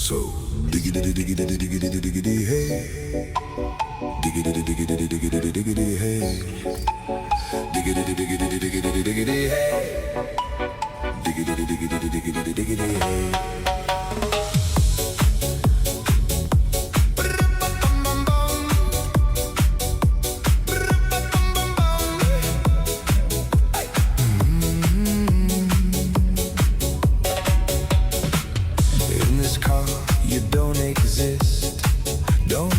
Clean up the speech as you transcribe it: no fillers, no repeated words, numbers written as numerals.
So diggity diggity diggity diggity hey, diggity diggity diggity diggity hey, diggity diggity diggity diggity hey, diggity diggity diggity diggity hey. In this car, you don't exist. Don't